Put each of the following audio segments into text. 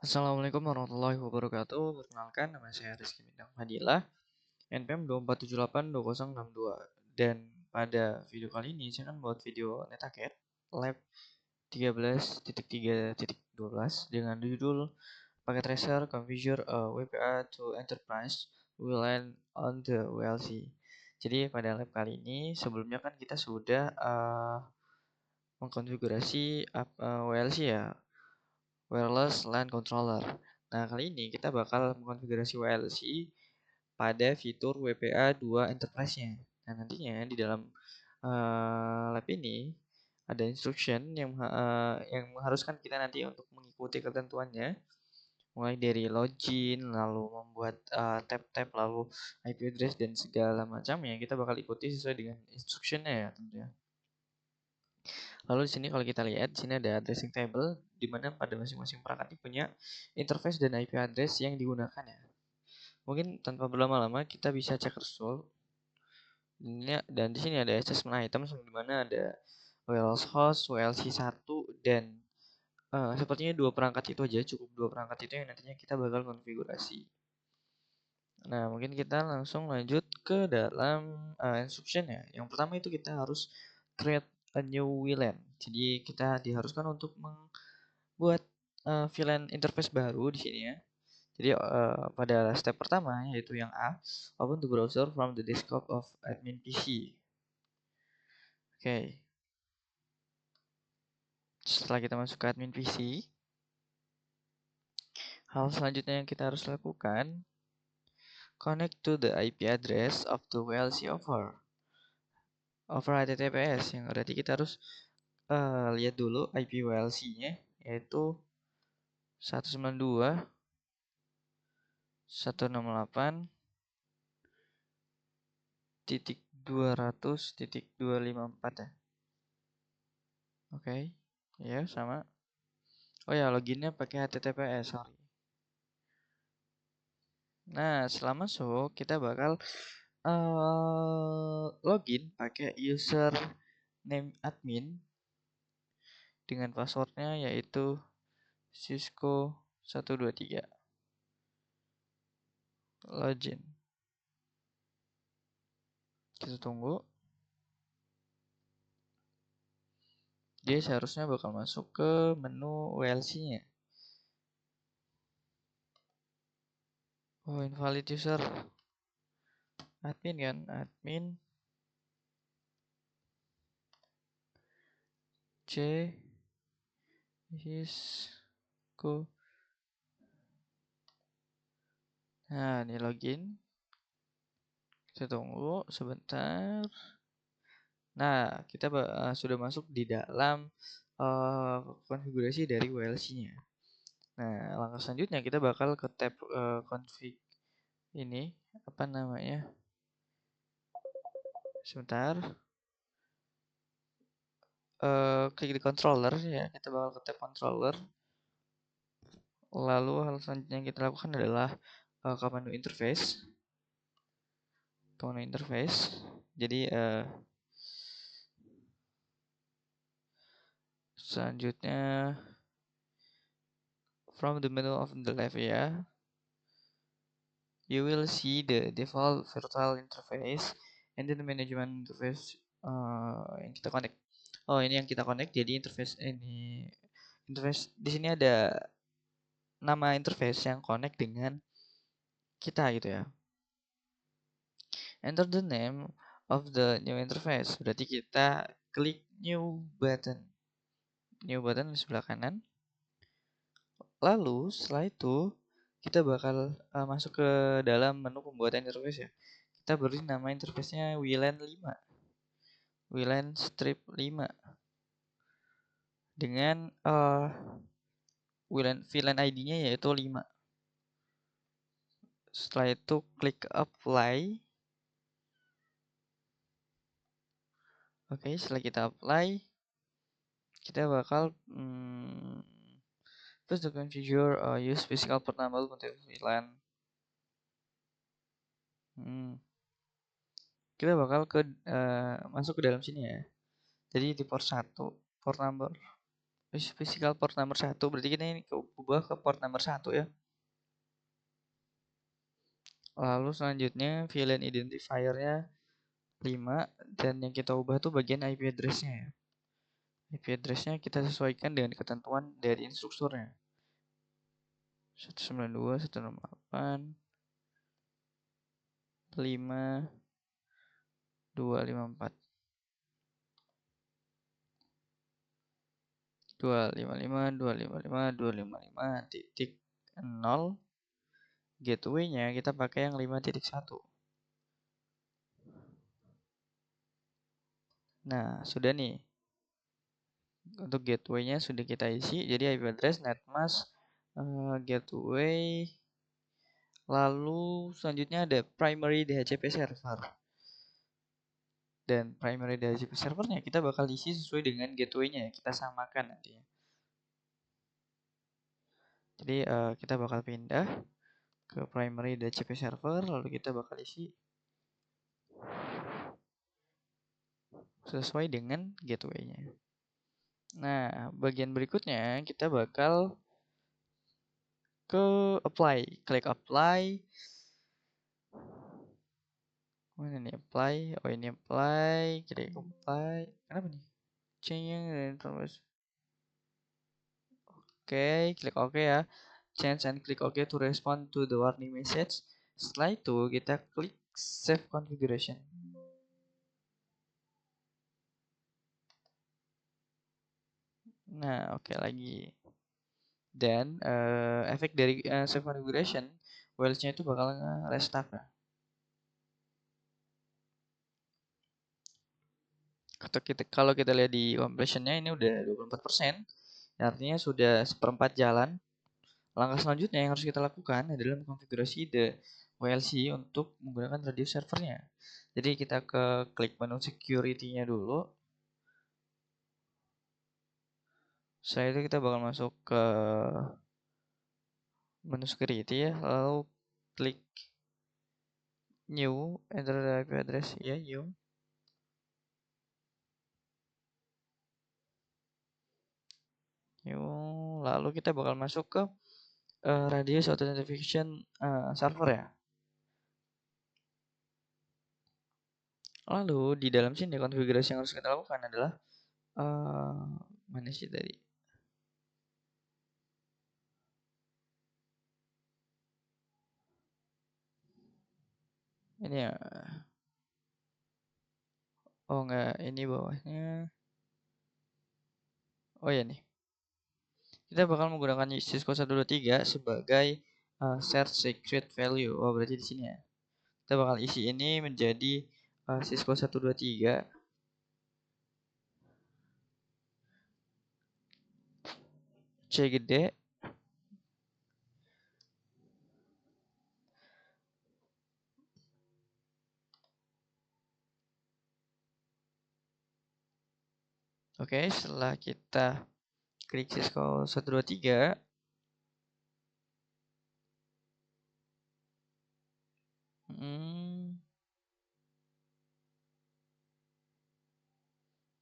Assalamualaikum warahmatullahi wabarakatuh. Perkenalkan, nama saya Rizky Bintang Fadilah, NPM 2478262. Dan pada video kali ini saya akan buat video NetAcad Lab 13.3.12 dengan judul Packet Tracer Configure a WPA to Enterprise will land on the WLC. Jadi pada lab kali ini sebelumnya kan kita sudah mengkonfigurasi WLC ya, Wireless LAN Controller. Nah, kali ini kita bakal mengkonfigurasi WLC pada fitur WPA 2 Enterprise-nya. Nah, nantinya di dalam lab ini ada instruction yang mengharuskan kita nanti untuk mengikuti ketentuannya, mulai dari login, lalu membuat tab-tab, lalu IP address dan segala macamnya kita bakal ikuti sesuai dengan instructionnya ya tentunya. Lalu di sini kalau kita lihat, di sini ada addressing table di mana pada masing-masing perangkat ini punya interface dan IP address yang digunakan ya. Mungkin tanpa berlama-lama kita bisa cek result. Dan di sini ada assessment items di mana ada WLS host, WLC1 dan sepertinya dua perangkat itu aja, cukup dua perangkat itu yang nantinya kita bakal konfigurasi. Nah, mungkin kita langsung lanjut ke dalam instruction ya. Yang pertama itu kita harus create a new VLAN. Jadi kita diharuskan untuk membuat VLAN interface baru di sini ya. Jadi pada step pertama yaitu yang A, open the browser from the desktop of admin PC. Oke. Setelah kita masuk ke admin PC, hal selanjutnya yang kita harus lakukan, connect to the IP address of the WLC over HTTPS, yang berarti kita harus lihat dulu IP WLC-nya yaitu 192.168.200.254 ya. Oke. Ya, sama. Oh ya, loginnya pakai HTTPS, sorry. Nah, setelah masuk, kita bakal login pakai user name admin dengan passwordnya yaitu Cisco123. Login. Kita tunggu. Dia seharusnya bakal masuk ke menu WLC-nya. Oh, invalid user. Admin kan, admin C Cisco. Nah, ini login. Kita tunggu sebentar. Nah, kita sudah masuk di dalam konfigurasi dari WLC-nya. Nah, langkah selanjutnya kita bakal ke tab config ini, apa namanya? Sebentar. Klik di controller ya, kita bakal ke tab controller. Lalu hal selanjutnya yang kita lakukan adalah ke menu interface. Ke menu interface. Jadi selanjutnya from the middle of the left ya, you will see the default virtual interface and then the management interface yang kita connect. Oh, ini yang kita connect. Jadi interface di sini ada nama interface yang connect dengan kita gitu ya. Enter the name of the new interface. Berarti kita klik new button. New button di sebelah kanan. Lalu setelah itu kita bakal masuk ke dalam menu pembuatan interface ya. Kita beri nama interface-nya WLAN 5. WLAN strip 5. Dengan VLAN ID-nya yaitu 5. Setelah itu klik apply. Oke, setelah kita apply, kita bakal terus to configure use physical port number untuk VLAN. Kita bakal masuk ke dalam sini ya. Jadi di port 1, port number physical port nomor 1, berarti kita ini ubah ke port nomor 1 ya. Lalu selanjutnya VLAN identifier-nya 5, dan yang kita ubah tuh bagian IP address-nya ya. IP address-nya kita sesuaikan dengan ketentuan dari instrukturnya. 192.168.5.254 255.255.255.0. Gateway-nya kita pakai yang 5.1. Nah, sudah nih. Untuk gateway-nya sudah kita isi. Jadi IP address, netmask, gateway. Lalu selanjutnya ada primary DHCP server. Dan primary DHCP servernya kita bakal isi sesuai dengan gateway-nya. Kita samakan nantinya. Jadi kita bakal pindah ke primary DHCP server. Lalu kita bakal isi sesuai dengan gateway-nya. Nah, bagian berikutnya kita bakal ke apply. Klik apply. Mana nih apply? Oh, ini apply. Klik apply. Kenapa nih? Change information. Oke, klik OK ya. Change and click OK to respond to the warning message. Setelah itu kita klik save configuration. Nah, oke lagi. Dan efek dari save configuration, WLC-nya itu bakal restart ya. Kalau kita lihat di completion-nya ini udah 24%, artinya sudah seperempat jalan. Langkah selanjutnya yang harus kita lakukan adalah mengkonfigurasi the WLC untuk menggunakan radio servernya. Jadi kita ke klik menu security-nya dulu. Setelah itu kita bakal masuk ke menu security ya, lalu klik new, enter the IP address ya, new. Lalu kita bakal masuk ke radius authentication server ya. Lalu di dalam sini konfigurasi yang harus kita lakukan adalah mana sih tadi? Ini ya. Oh enggak, ini bawahnya. Oh ya nih. Kita bakal menggunakan Cisco 123 sebagai shared secret value. Oh, berarti di sini ya. Kita bakal isi ini menjadi Cisco 123 C gede. Oke, setelah kita klik Cisco 123,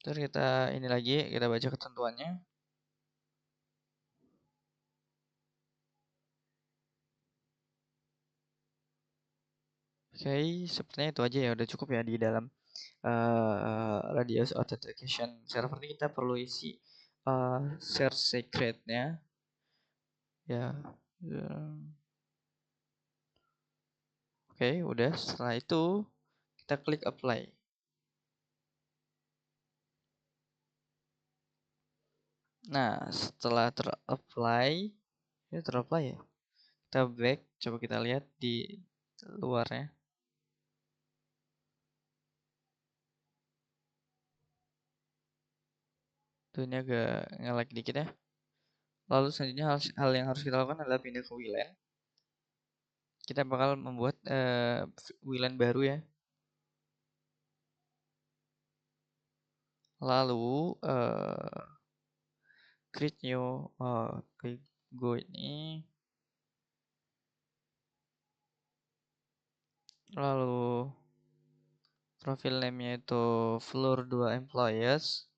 terus kita ini lagi, kita baca ketentuannya. Oke, sepertinya itu aja ya, udah cukup ya di dalam radius authentication server ini kita perlu isi share secretnya ya. Oke, udah. Setelah itu kita klik apply. Nah, setelah ter-apply ya, kita back, coba kita lihat di luarnya. Tuh, ini agak nge-lag dikit ya. Lalu selanjutnya hal yang harus kita lakukan adalah pindah ke WLAN. Kita bakal membuat WLAN baru ya. Lalu create new, klik go ini. Lalu profil name-nya itu floor 2 employees.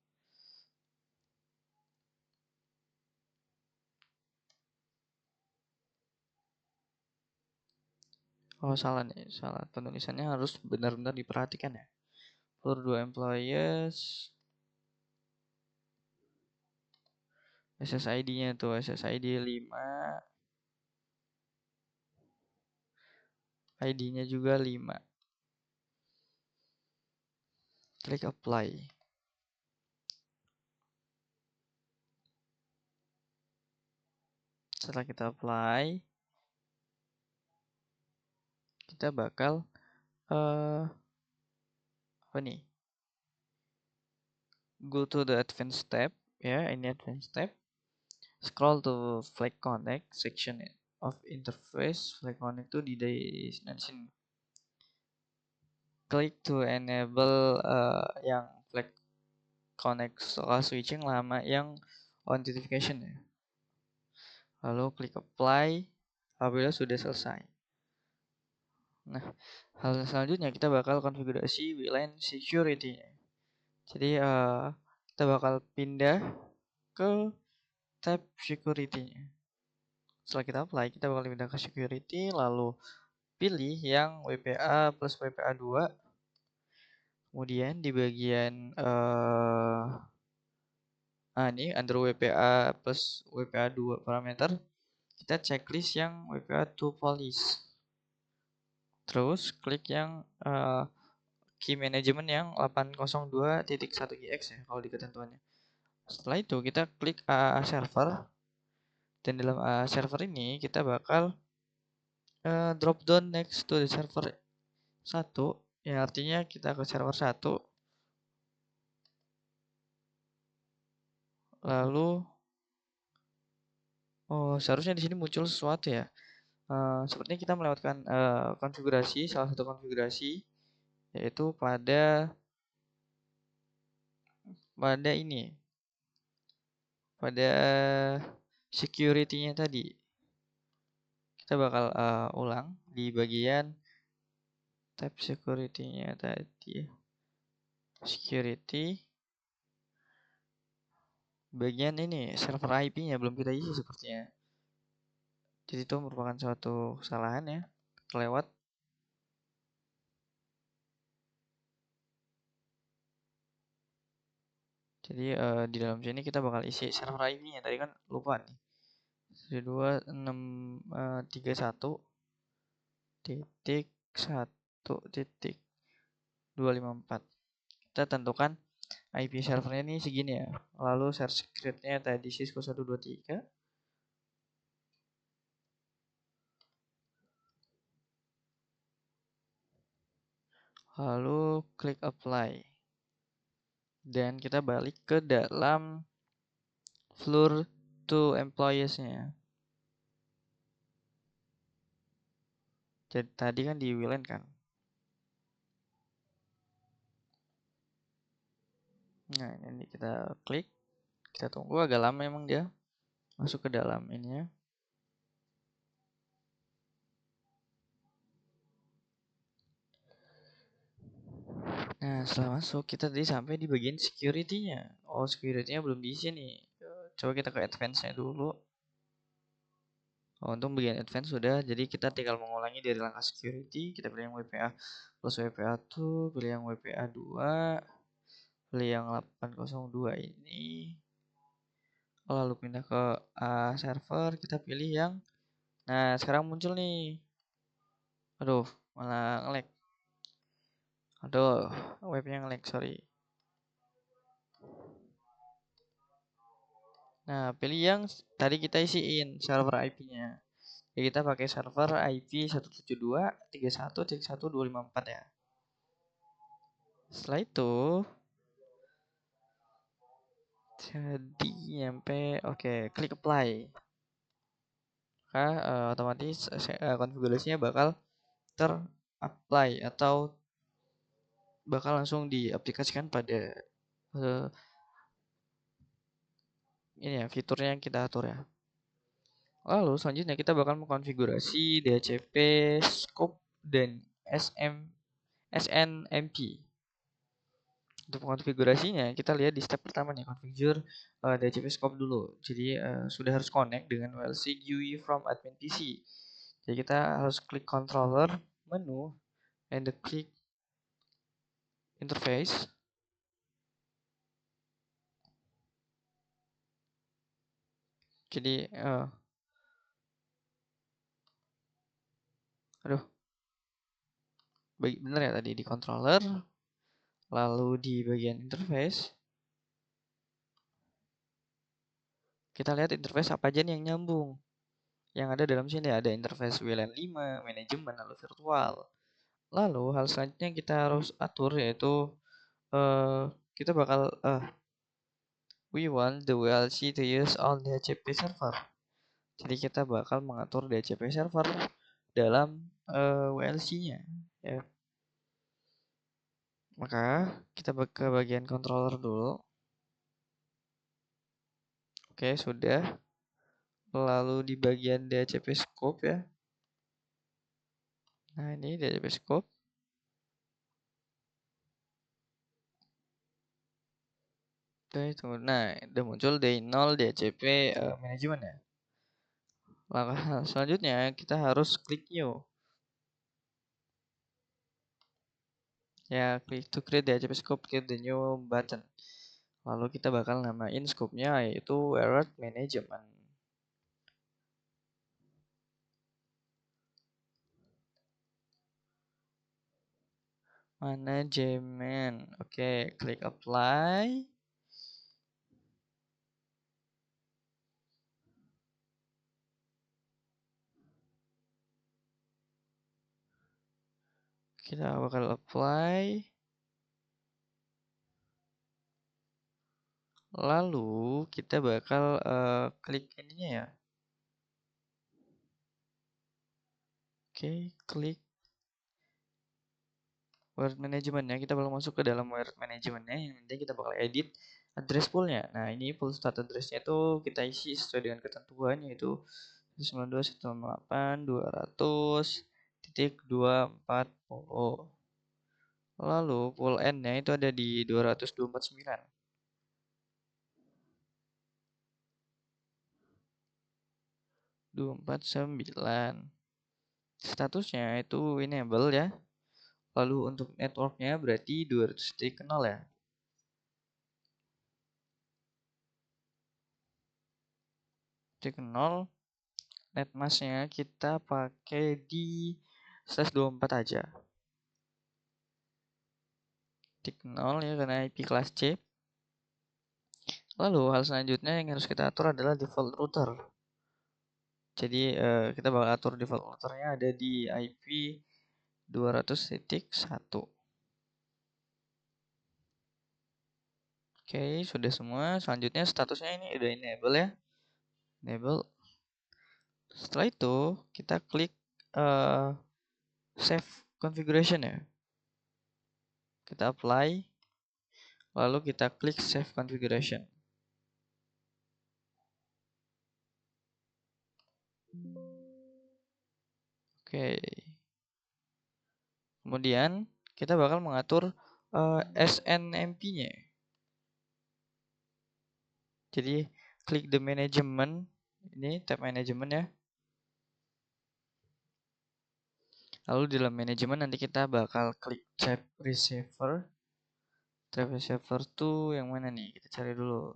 Oh salah nih, salah penulisannya harus benar-benar diperhatikan ya. For 2 employees, SSID-nya tuh SSID 5, ID-nya juga 5. Klik apply. Setelah kita apply, kita bakal apa nih? Go to the advanced tab ya, ini advanced tab. Scroll to Flag Connect section of interface. Flag Connect itu di destination. Klik to enable yang Flag Connect soal switching lama yang authentication ya. Lalu klik apply apabila sudah selesai. Nah, hal selanjutnya kita bakal konfigurasi WLAN security. Jadi kita bakal pindah ke tab security-nya. Setelah kita apply, kita bakal pindah ke security, lalu pilih yang WPA plus WPA 2. Kemudian di bagian ini under WPA plus WPA 2 parameter, kita checklist yang WPA 2 policy. Terus klik yang key management yang 802.1gx ya kalau di ketentuannya. Setelah itu kita klik AA server, dan dalam AA server ini kita bakal drop down next to the server 1, yang artinya kita ke server 1, lalu seharusnya di sini muncul sesuatu ya. Sepertinya kita melewatkan konfigurasi, salah satu konfigurasi, yaitu pada ini, pada security-nya tadi. Kita bakal ulang di bagian tab security-nya tadi. Security. Bagian ini server IP-nya belum kita isi sepertinya. Jadi itu merupakan suatu kesalahan ya, kelewat. Jadi di dalam sini kita bakal isi server IP-nya. Tadi kan lupa nih. 2631.1.254. Kita tentukan IP servernya ini segini ya. Lalu share secret-nya tadi Cisco 123. Lalu klik apply. Dan kita balik ke dalam floor to employees-nya. Jadi tadi kan di WLAN kan. Nah, ini kita klik. Kita tunggu agak lama emang dia masuk ke dalam ininya. Nah, setelah masuk kita tadi sampai di bagian security-nya. Oh, security-nya belum diisi nih. Coba kita ke advance-nya dulu. Oh, untung bagian advance sudah. Jadi kita tinggal mengulangi dari langkah security. Kita pilih yang WPA plus WPA 2, pilih yang WPA 2, pilih yang 802 ini. Lalu pindah ke server, kita pilih yang, nah sekarang muncul nih. Aduh, malah nge-lag. Aduh, webnya nge-lag, sorry. Nah, pilih yang tadi kita isiin server IP-nya. Ya, kita pakai server IP 172.31.1.254 ya. Setelah itu jadi nyampe, oke, klik apply. Maka otomatis konfigurasinya bakal ter-apply atau bakal langsung diaplikasikan pada ini ya, fiturnya yang kita atur ya. Lalu selanjutnya kita bakal mengkonfigurasi DHCP, scope, dan SNMP. Untuk konfigurasinya kita lihat di step pertama nih, configure DHCP scope dulu. Jadi sudah harus connect dengan WLC GUI from admin PC. Jadi kita harus klik controller, menu, and klik interface. Jadi, bener ya tadi di controller, lalu di bagian interface, kita lihat interface apa aja nih yang nyambung. Yang ada dalam sini ada interface WLAN 5, manajemen, lalu virtual. Lalu hal selanjutnya yang kita harus atur yaitu kita bakal we want the WLC to use all DHCP server. Jadi kita bakal mengatur DHCP server dalam WLC-nya ya. Maka kita ke bagian controller dulu. Oke, sudah. Lalu di bagian DHCP scope ya. Nah, ini DHCP scope. Oke, nah, udah muncul day0 DHCP manajemen ya. Langkah selanjutnya kita harus klik new. Ya, klik to create DHCP scope, klik the new button. Lalu kita bakal namain scope-nya yaitu Wired Management. Manajemen. Oke, klik apply. Kita bakal apply. Lalu kita bakal klik ininya ya. Oke, klik Wired Management ya. Kita bakal masuk ke dalam Wired Management-nya. Yang nanti kita bakal edit address poolnya. Nah, ini pool start address-nya itu kita isi sesuai dengan ketentuan yaitu 192.168.200.240. Lalu pool N-nya itu ada di 200.249. 249. Statusnya itu enable ya. Lalu untuk networknya berarti 200.0 ya. Titik 0. Netmasknya kita pakai di /24 aja. Titik 0 ya karena IP kelas C. Lalu hal selanjutnya yang harus kita atur adalah default router. Jadi kita bakal atur default routernya ada di IP 200.1. Oke, sudah semua. Selanjutnya statusnya ini udah enable ya. Enable. Setelah itu kita klik save configuration ya. Kita apply. Lalu kita klik save configuration. Oke. Kemudian kita bakal mengatur SNMP-nya. Jadi klik the management, ini tab management ya. Lalu di dalam manajemen nanti kita bakal klik tab receiver. Tab receiver tuh yang mana nih? Kita cari dulu.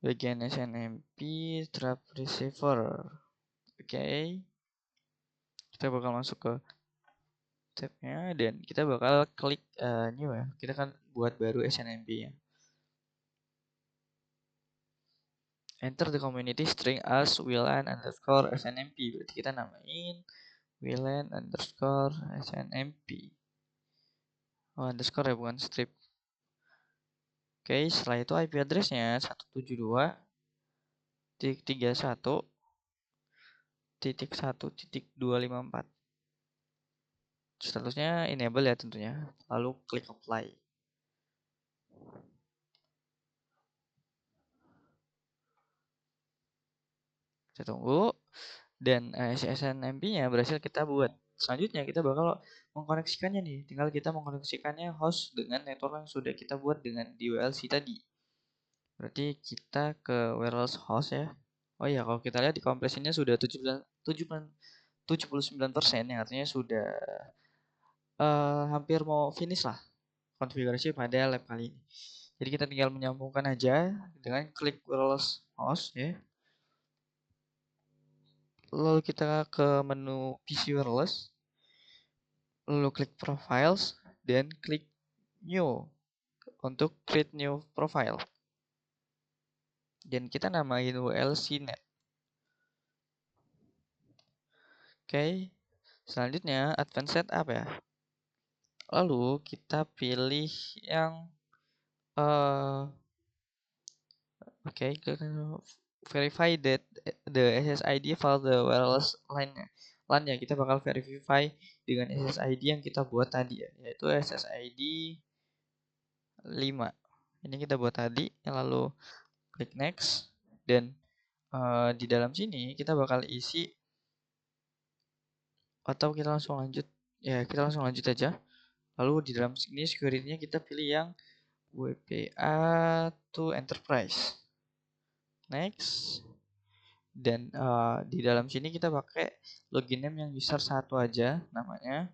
Bagian SNMP tab receiver. Oke. Kita bakal masuk ke tabnya dan kita bakal klik new ya. Kita kan buat baru SNMP-nya. Enter the community string as WLAN_SNMP. Berarti kita namain WLAN_SNMP. Oh, underscore ya, bukan strip. Oke, setelah itu IP address-nya 172.31.1.254. Statusnya enable ya tentunya. Lalu klik apply. Kita tunggu. Dan SNMP-nya berhasil kita buat. Selanjutnya kita bakal mengkoneksikannya nih. Tinggal kita mengkoneksikannya host dengan network yang sudah kita buat dengan di WLC tadi. Berarti kita ke wireless host ya. Oh iya, kalau kita lihat di kompresinya sudah 79%, yang artinya sudah hampir mau finish lah konfigurasi pada lab kali ini. Jadi kita tinggal menyambungkan aja dengan klik wireless host ya. Lalu kita ke menu PC wireless, lalu klik profiles dan klik new untuk create new profile. Dan kita namain WLC-net. Oke, selanjutnya advanced setup ya. Lalu kita pilih yang oke, verify that the SSID file the wireless line-nya. LAN-nya kita bakal verify dengan SSID yang kita buat tadi ya, yaitu SSID 5. Ini kita buat tadi, lalu klik next dan di dalam sini kita bakal isi atau kita langsung lanjut. Ya, kita langsung lanjut aja. Lalu di dalam sini security-nya kita pilih yang WPA to Enterprise. Next. Dan di dalam sini kita pakai login name yang user 1 aja namanya.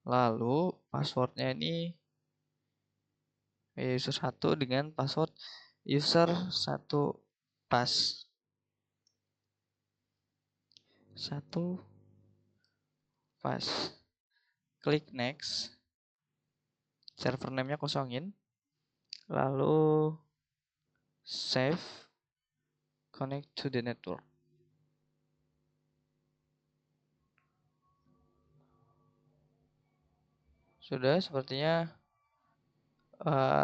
Lalu passwordnya ini user 1 dengan password user 1 pas. 1 pas. Klik next. Server name-nya kosongin. Lalu save, connect to the network. Sudah, sepertinya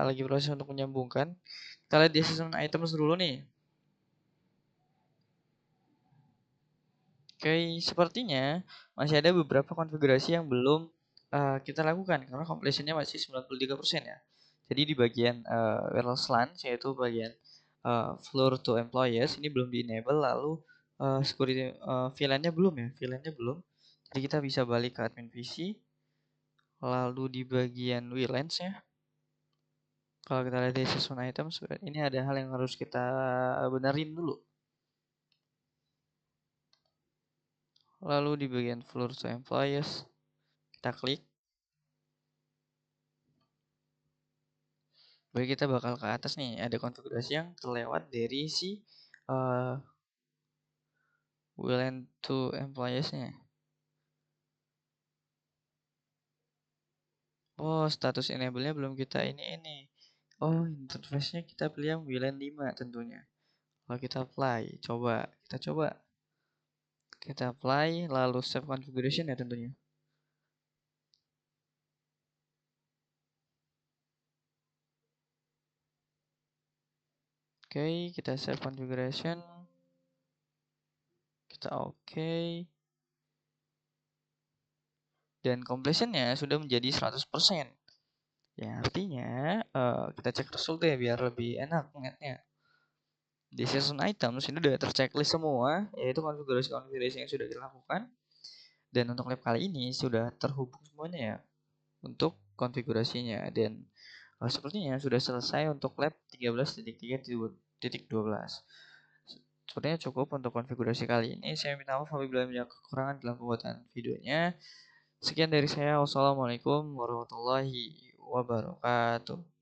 lagi proses untuk menyambungkan. Kita lihat di season items dulu nih. Oke, sepertinya masih ada beberapa konfigurasi yang belum kita lakukan karena completionnya masih 93% ya. Jadi di bagian wireless LAN, yaitu bagian floor to employees, ini belum di enable. Lalu security VLAN-nya belum ya, VLAN-nya belum. Jadi kita bisa balik ke admin PC. Lalu di bagian WLANs ya, kalau kita lihat di season items, ini ada hal yang harus kita benerin dulu. Lalu di bagian floor to employees, kita klik. Baik, kita bakal ke atas nih. Ada konfigurasi yang terlewat dari si WLAN to employees-nya. Oh, status enable-nya belum kita ini. Oh, interface-nya kita pilih yang WLAN 5 tentunya. Kalau kita apply, kita coba. Kita apply, lalu save configuration ya tentunya. Oke, kita save configuration. Kita oke. Dan completion-nya sudah menjadi 100%. Ya, artinya kita cek result ya biar lebih enak ngeliatnya. Di season items ini udah terchecklist semua, yaitu konfigurasi-konfigurasi yang sudah dilakukan. Dan untuk lab kali ini sudah terhubung semuanya ya untuk konfigurasinya. Dan sepertinya sudah selesai untuk lab 13.3.12. Sepertinya cukup untuk konfigurasi kali ini. Saya minta maaf apabila banyak kekurangan dalam pembuatan videonya. Sekian dari saya. Wassalamualaikum warahmatullahi wabarakatuh.